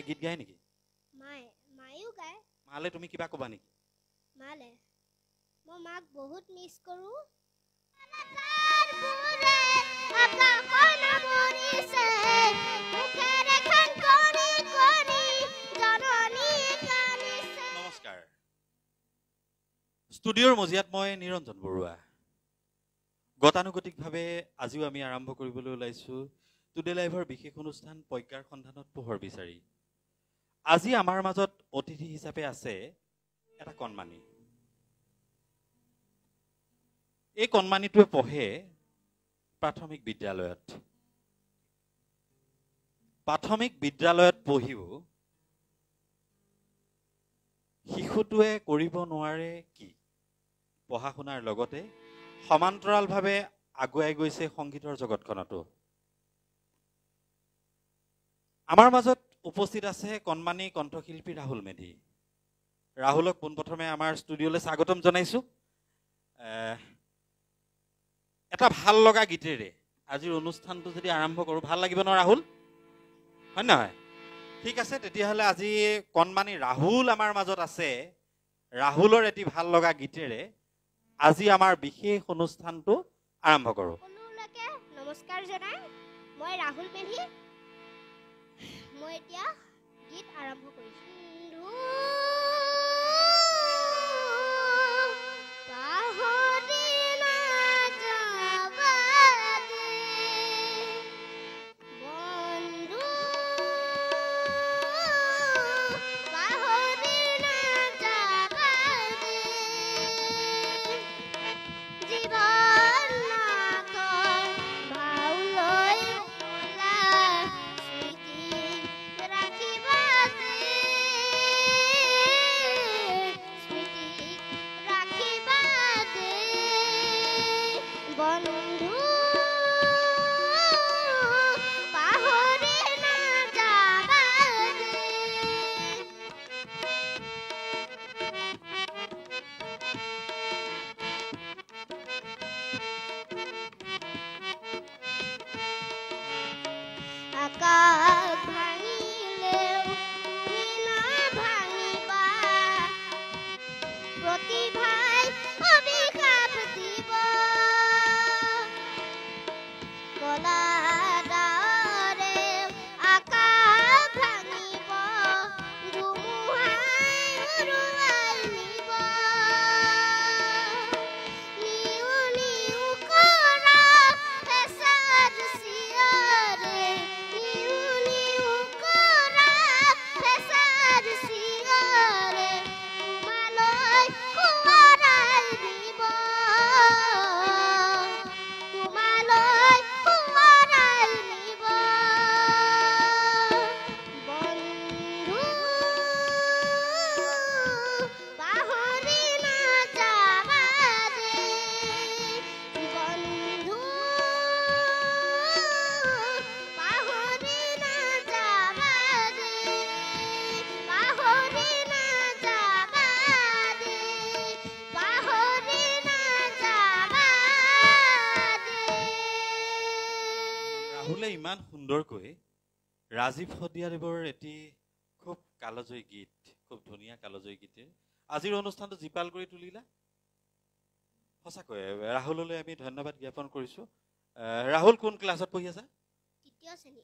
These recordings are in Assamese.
গীত গায় নেকি? মায়েও গায়। মালে তুমি কিবা ক'বা নেকি? মালে মই মাক বহুত মিছ কৰোঁ। নমস্কাৰ। ষ্টুডিঅ'ৰ মজিয়াত মই নিৰঞ্জন বৰুৱা। গতানুগতিকভাৱে আজিও আমি আৰম্ভ কৰিবলৈ ওলাইছোঁ টুডে লাইভৰ বিশেষ অনুষ্ঠান প্ৰজ্ঞাৰ সন্ধানত পোহৰ বিচাৰি। আজি আমাৰ মাজত অতিথি হিচাপে আছে এটা কণমানি। এই কণমানিটোৱে পঢ়ে প্ৰাথমিক বিদ্যালয়ত। প্ৰাথমিক বিদ্যালয়ত পঢ়িও শিশুটোৱে কৰিব নোৱাৰে কি? পঢ়া শুনাৰ লগতে সমান্তৰালভাৱে আগুৱাই গৈছে সংগীতৰ জগতখনতো। আমাৰ মাজত উপস্থিত আছে কণমানি কণ্ঠশিল্পী ৰাহুল মেধি। ৰাহুলক পোনপ্ৰথমে আমাৰ ষ্টুডিঅ'লৈ স্বাগতম জনাইছোঁ। এটা ভাল লগা গীতেৰে আজিৰ অনুষ্ঠানটো যদি আৰম্ভ কৰোঁ ভাল লাগিব ন ৰাহুল? হয় নহয়? ঠিক আছে, তেতিয়াহ'লে আজি কণমানি ৰাহুল আমাৰ মাজত আছে। ৰাহুলৰ এটি ভাল লগা গীতেৰে আজি আমাৰ বিশেষ অনুষ্ঠানটো আৰম্ভ কৰোঁ। সকলোলৈকে নমস্কাৰ জনাই মই ৰাহুল মেধি। মই এতিয়া গীত আৰম্ভ কৰিছোঁ। ৰাহুলে ইমান সুন্দৰকৈ ৰাজীৱ শদিয়াদেৱৰ এটি খুব কালজয়ী গীত, খুব ধুনীয়া কালজয়ী গীতে আজিৰ অনুষ্ঠানটো জীপাল কৰি তুলিলা। সঁচাকৈ ৰাহুললৈ আমি ধন্যবাদ জ্ঞাপন কৰিছোঁ। ৰাহুল কোন ক্লাছত পঢ়ি আছা? তৃতীয় শ্ৰেণী।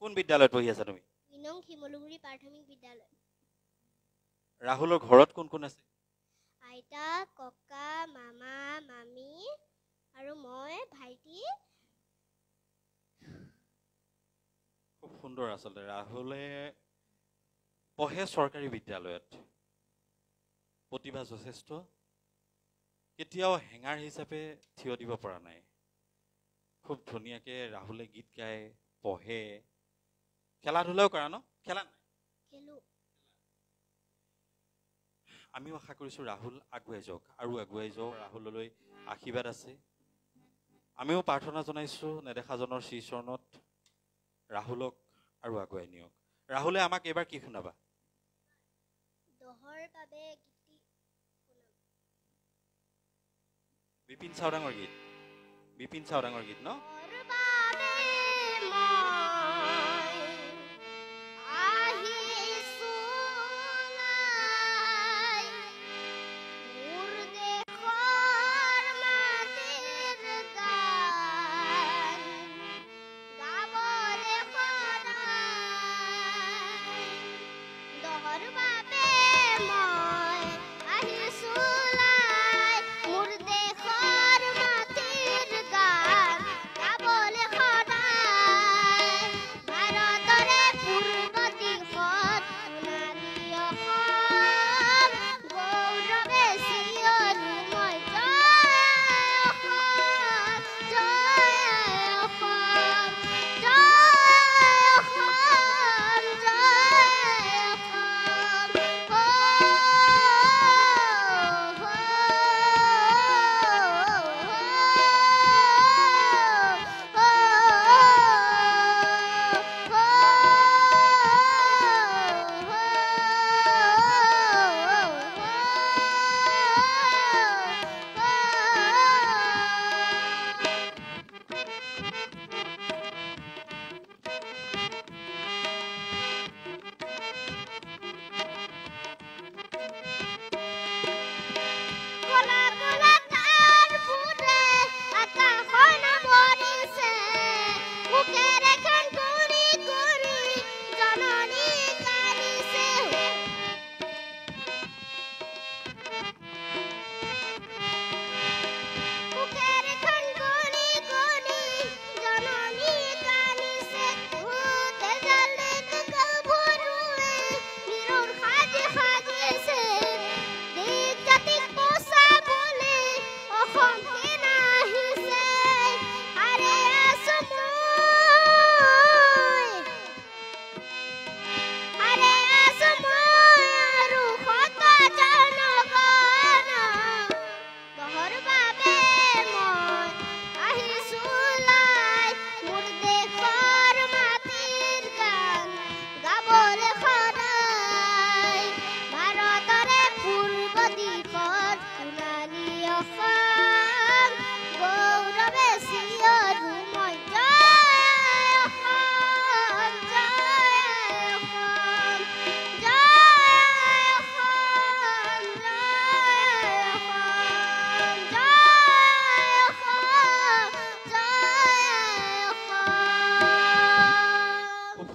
কোন বিদ্যালয়ত পঢ়ি আছা তুমি? মিনং শিমলুগুৰি প্ৰাথমিক বিদ্যালয়। ৰাহুলৰ ঘৰত কোন কোন আছে? আইতা, ককা, মামা, মামী আৰু মই, ভাইটি। খুব সুন্দৰ। আচলতে ৰাহুলে পঢ়ে চৰকাৰী বিদ্যালয়ত, প্ৰতিভা যথেষ্ট, কেতিয়াও হেঙাৰ হিচাপে থিয় দিব পৰা নাই। খুব ধুনীয়াকৈ ৰাহুলে গীত গায়, পঢ়ে, খেলা ধূলাও কৰা ন? খেলা নাই? খেলো। আমিও আশা কৰিছোঁ ৰাহুল আগুৱাই যাওক আৰু আগুৱাই যাওক। ৰাহুললৈ আশীৰ্বাদ আছে। আমিও প্ৰাৰ্থনা জনাইছোঁ নেদেখাজনৰ শ্ৰীচৰণত ৰাহুলক আৰু আগুৱাই নিয়ক। ৰাহুলে আমাক এইবাৰ কি শুনাবা? দহৰ বাবে গীতি শুনাম। বিপিন চাওডাঙৰ গীত। বিপিন চাওডাঙৰ গীত ন? দহৰ বাবে মই আহি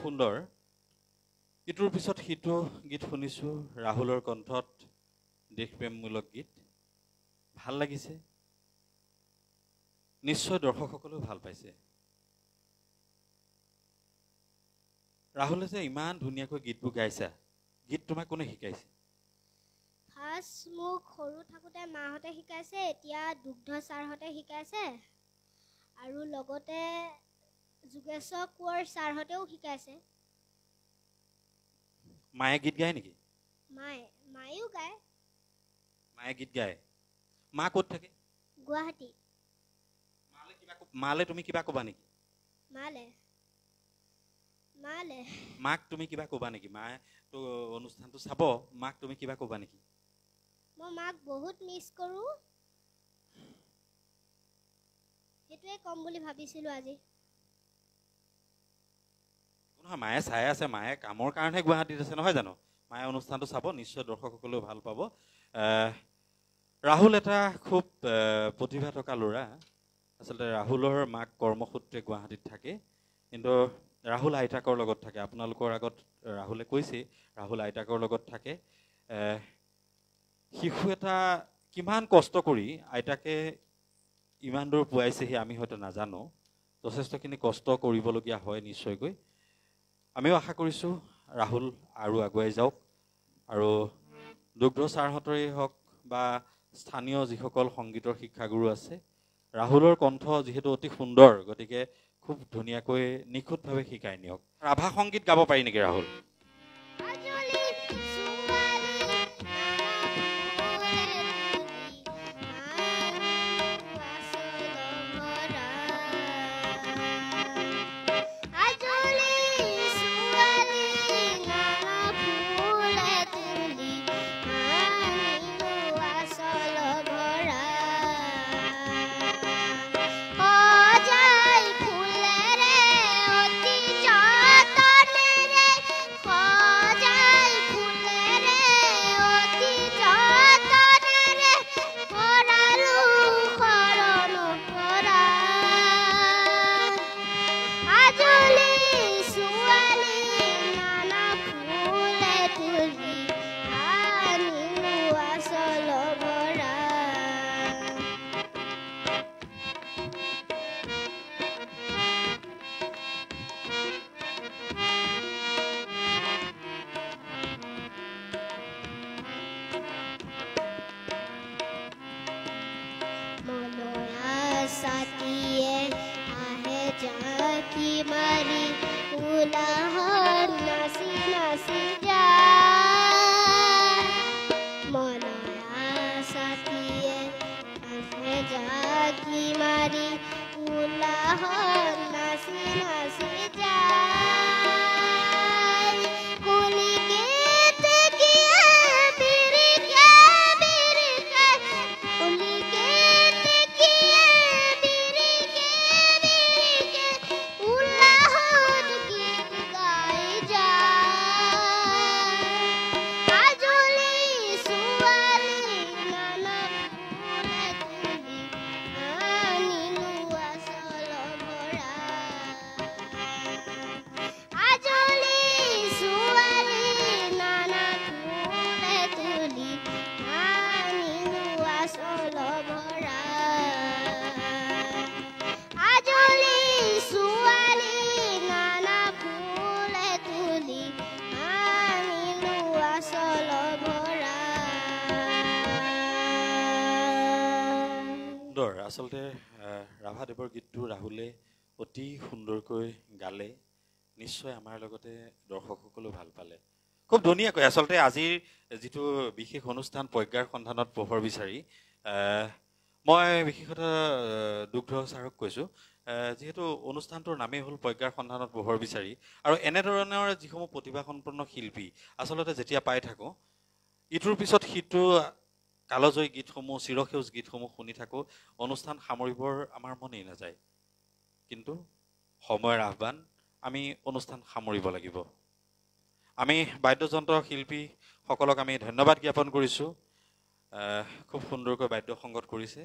সুন্দৰ ইটোৰ পিছত সিটো গীত শুনিছোঁ ৰাহুলৰ কণ্ঠত দেশপ্ৰেমমূলক গীত ভাল লাগিছে নিশ্চয় দৰ্শকসকলেও ভাল পাইছে ৰাহুলে যে ইমান ধুনীয়াকৈ গীতবোৰ গাইছা গীত তোমাক কোনে শিকাইছে ফাৰ্ষ্ট মোক সৰু থাকোঁতে মাহঁতে শিকাইছে এতিয়া দুগ্ধ ছাৰহঁতে শিকাইছে আৰু লগতে যোগেশ্বৰ কোঁৱৰ ছাৰহঁতেও শিকাইছে মায়ে গীত গায় নেকি মায়েও গায় মায়ে গীত গায় মা ক'ত থাকে গুৱাহাটী মালে তুমি কিবা ক'বা নেকি মালে মাক তুমি কিবা ক'বা নেকি মায়ে তো অনুষ্ঠানটো চাব মাক তুমি কিবা ক'বা নেকি মই মাক বহুত মিছ কৰোঁ সেইটোৱে ক'ম বুলি ভাবিছিলোঁ আজি নহয় মায়ে চাই আছে মায়ে কামৰ কাৰণেহে গুৱাহাটীত আছে নহয় জানো মায়ে অনুষ্ঠানটো চাব নিশ্চয় দৰ্শকসকলেও ভাল পাব ৰাহুল এটা খুব প্ৰতিভা থকা ল'ৰা আচলতে ৰাহুলৰ মাক কৰ্মসূত্ৰে গুৱাহাটীত থাকে কিন্তু ৰাহুল আইতাকৰ লগত থাকে আপোনালোকৰ আগত ৰাহুলে কৈছে ৰাহুল আইতাকৰ লগত থাকে শিশু এটা কিমান কষ্ট কৰি আইতাকে ইমান দূৰ পোৱাইছেহি আমি হয়তো নাজানো যথেষ্টখিনি কষ্ট কৰিবলগীয়া হয় নিশ্চয়কৈ আমিও আশা কৰিছোঁ ৰাহুল আৰু আগুৱাই যাওক আৰু দুগ্ধ ছাৰহঁতৰেই হওক বা স্থানীয় যিসকল সংগীতৰ শিক্ষাগুৰু আছে ৰাহুলৰ কণ্ঠ যিহেতু অতি সুন্দৰ গতিকে খুব ধুনীয়াকৈ নিখুঁতভাৱে শিকাই নিয়ক ৰাভা সংগীত গাব পাৰি নেকি ৰাহুল আচলতে ৰাভাদেৱৰ গীতটো ৰাহুলে অতি সুন্দৰকৈ গালে নিশ্চয় আমাৰ লগতে দৰ্শকসকলেও ভাল পালে খুব ধুনীয়াকৈ আচলতে আজিৰ যিটো বিশেষ অনুষ্ঠান প্ৰজ্ঞাৰ সন্ধানত পোহৰ বিচাৰি মই বিশেষত দুগ্ধ ছাৰক কৈছোঁ যিহেতু অনুষ্ঠানটোৰ নামেই হ'ল প্ৰজ্ঞাৰ সন্ধানত পোহৰ বিচাৰি আৰু এনেধৰণৰ যিসমূহ প্ৰতিভাসম্পন্ন শিল্পী আচলতে যেতিয়া পাই থাকোঁ ইটোৰ পিছত সিটো কালজয়ী গীতসমূহ চিৰসেউজ গীতসমূহ শুনি থাকোঁ অনুষ্ঠান সামৰিবৰ আমাৰ মনেই নাযায় কিন্তু সময়ৰ আহ্বান আমি অনুষ্ঠান সামৰিব লাগিব আমি বাদ্যযন্ত্ৰ শিল্পীসকলক আমি ধন্যবাদ জ্ঞাপন কৰিছোঁ খুব সুন্দৰকৈ বাদ্য সংগত কৰিছে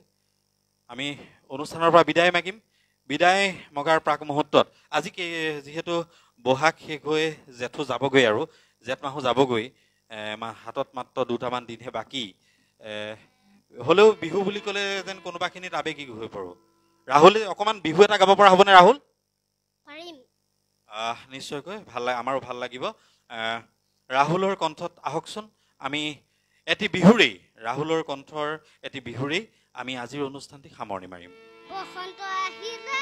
আমি অনুষ্ঠানৰ পৰা বিদায় মাগিম বিদায় মগাৰ প্ৰাক মুহূৰ্তত আজি যিহেতু বহাগ শেষ হৈ জেঠো যাবগৈ আৰু জেঠ মাহো যাবগৈ হাতত মাত্ৰ দুটামান দিনহে বাকী হ'লেও বিহু বুলি ক'লে যেন কোনোবাখিনিত আৱেগিক হৈ পৰোঁ ৰাহুলে অকণমান বিহু এটা গাব পৰা হ'বনে ৰাহুল পাৰিম নিশ্চয়কৈ ভাল আমাৰো ভাল লাগিব ৰাহুলৰ কণ্ঠত আহকচোন আমি এটি বিহুৰেই ৰাহুলৰ কণ্ঠৰ এটি বিহুৰেই আমি আজিৰ অনুষ্ঠানটি সামৰণি মাৰিম বসন্ত আহিলে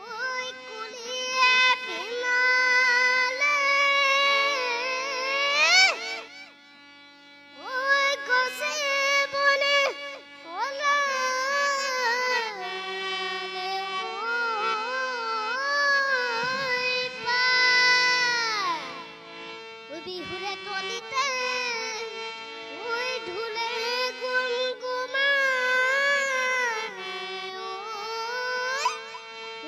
ঐ কুলিয়ে পিনালে ঐ গছে বনে ওলালে ঐ বিহুৰে তলিতে ঐ ঢোলে গুণগুমাই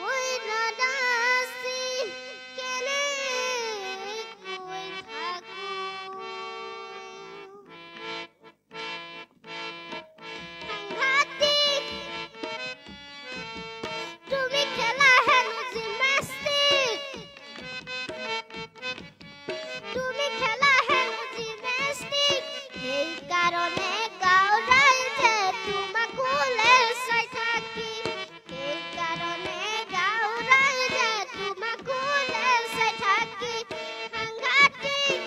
ঐ ৰাধাচি কেনেকৈ থাকো সাংঘাতিক তুমি খেলা হেনো জিমনাষ্টিক তুমি খেলা হেনো জিমনাষ্টিক সেইকাৰণে গাঁও ৰাইজে তোমাক ওলে চাই থাকি সেইকাৰণে গাঁও ৰাইজে তোমাক ওলে চাই থাকি সাংঘাতিক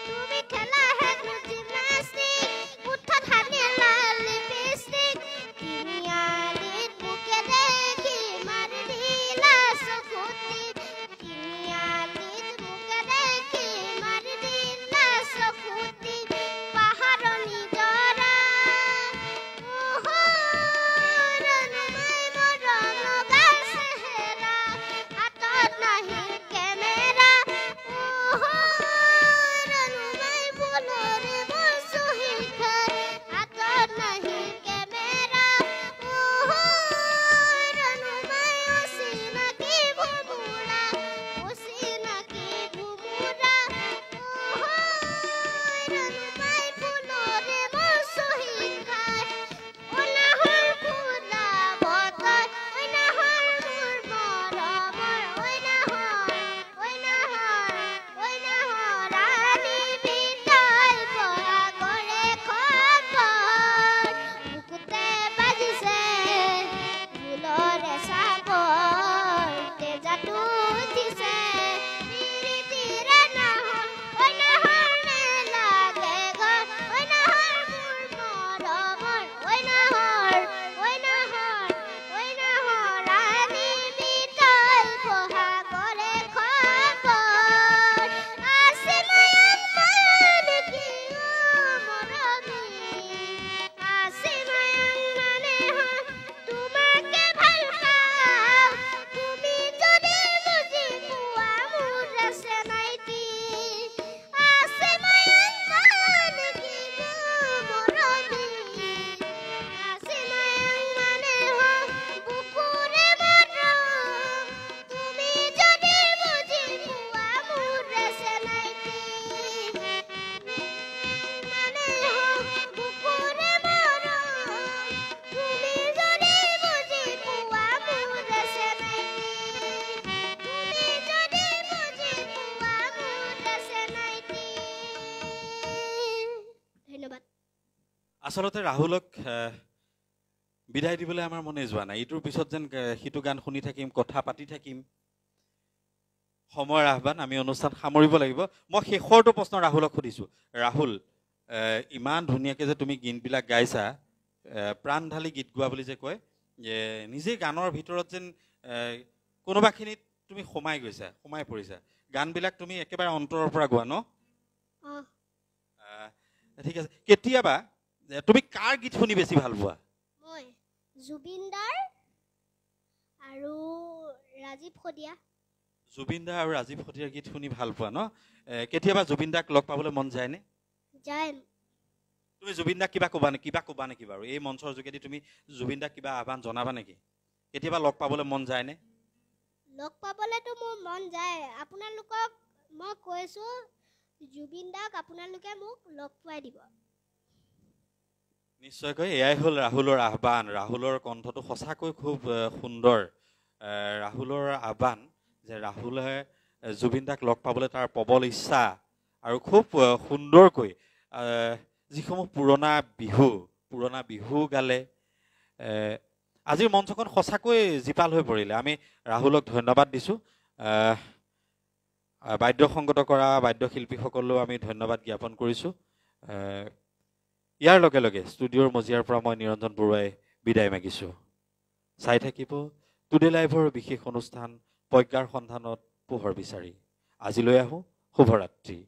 তুমি খেলা হেনো জিমনাষ্টিক উঠত সানিলা লিপষ্টিক তিনিআলিত বুকে দেখি মাৰি দিলা চকুটি তিনিআলিত বুকে দেখি মাৰি দিলা চকুটি পাহাৰৰ নিজৰা ৰণমাই মৰম লগা চেহেৰা হাতত নাহিল কেমেৰা ৰণমাই ফুলৰে বস্তু শিখাই হাতত নাহিল কেমেৰা ৰণমাই অচিনাকি ভুমুৰা ৰণমাই ফুলৰে বস্তু শিখাই অনাহৰ ফুলা বতৰ অনাহৰ মোৰ মৰমৰ অনাহৰ ৰাণী বিদায় পৰা কৰে খবৰ বুকুতে বাজিছে ঢোলৰে চাপৰ তেজাটো উঠিছে প্ৰীতিৰে নাহৰ অনাহৰ নেলাগে ঘৰ অনাহৰ মোৰ মৰমৰ অনাহৰ ৰাণী বিদায় বহা কৰে খবৰ আছে মায়ান মানে কি মৰমী আছে মায়ান মানে তোমাকে ভাল পাওঁ তুমি যদি বুজি পোৱা মোৰ আছে নাইটি আছে মায়ান মানে কি মৰমী আছে মায়ান মানে বুকুৰে মৰম তুমি যদি বুজি পোৱা মোৰ আছে নাইটি মানে বুকুৰে মৰম তুমি যদি বুজি পোৱা মোৰ আছে নাইটি তুমি যদি বুজি পোৱা মোৰ আছে নাইটি ধন্যবাদ আচলতে ৰাহুলক বিদায় দিবলৈ আমাৰ মনে যোৱা নাই ইটোৰ পিছত যেন সিটো গান শুনি থাকিম কথা পাতি থাকিম সময়ৰ আহ্বান আমি অনুষ্ঠান সামৰিব লাগিব মই শেষৰটো প্ৰশ্ন ৰাহুলক সুধিছোঁ ৰাহুল ইমান ধুনীয়াকৈ যে তুমি গীতবিলাক গাইছা প্ৰাণ ঢালি গীত গোৱা বুলি যে কয় নিজেই গানৰ ভিতৰত যেন কোনোবাখিনিত তুমি সোমাই পৰিছা গানবিলাক তুমি একেবাৰে অন্তৰৰ পৰা গোৱা ন ঠিক আছে কেতিয়াবা তুমি কাৰ গীত শুনি বেছি ভাল পোৱা মই জুবিন দাৰ আৰু ৰাজীৱ শদিয়া জুবিন দা আৰু ৰাজীৱ শদিয়াৰ গীত শুনি ভাল পোৱা ন কেতিয়াবা জুবিন দাক লগ পাবলৈ মন যায়নে যায় তুমি জুবিন দাক কিবা ক'বা নেকি বাৰু এই মঞ্চৰ যোগেদি তুমি জুবিন দাক কিবা আহ্বান জনাবা নেকি কেতিয়াবা লগ পাবলৈ মন যায়নে লগ পাবলৈতো মোৰ মন যায় আপোনালোকক মই কৈছোঁ জুবিন দাক আপোনালোকে মোক লগ পাই দিব নিশ্চয়কৈ এয়াই হ'ল ৰাহুলৰ আহ্বান ৰাহুলৰ কণ্ঠটো সঁচাকৈ খুব সুন্দৰ ৰাহুলৰ আহ্বান যে ৰাহুলে জুবিন দাক লগ পাবলৈ তাৰ প্ৰবল ইচ্ছা আৰু খুব সুন্দৰকৈ যিসমূহ পুৰণা বিহু গালে। আজিৰ মঞ্চখন সঁচাকৈ জীপাল হৈ পৰিলে। আমি ৰাহুলক ধন্যবাদ দিছোঁ। বাদ্যসংগত কৰা বাদ্যশিল্পীসকলেও আমি ধন্যবাদ জ্ঞাপন কৰিছোঁ। ইয়াৰ লগে লগে ষ্টুডিঅ'ৰ মজিয়াৰ পৰা মই নিৰঞ্জন বৰুৱাই বিদায় মাগিছোঁ। চাই থাকিব টুডে লাইভৰ বিশেষ অনুষ্ঠান প্ৰজ্ঞাৰ সন্ধানত পোহৰ বিচাৰি। আজিলৈ আহোঁ, শুভৰাত্ৰি।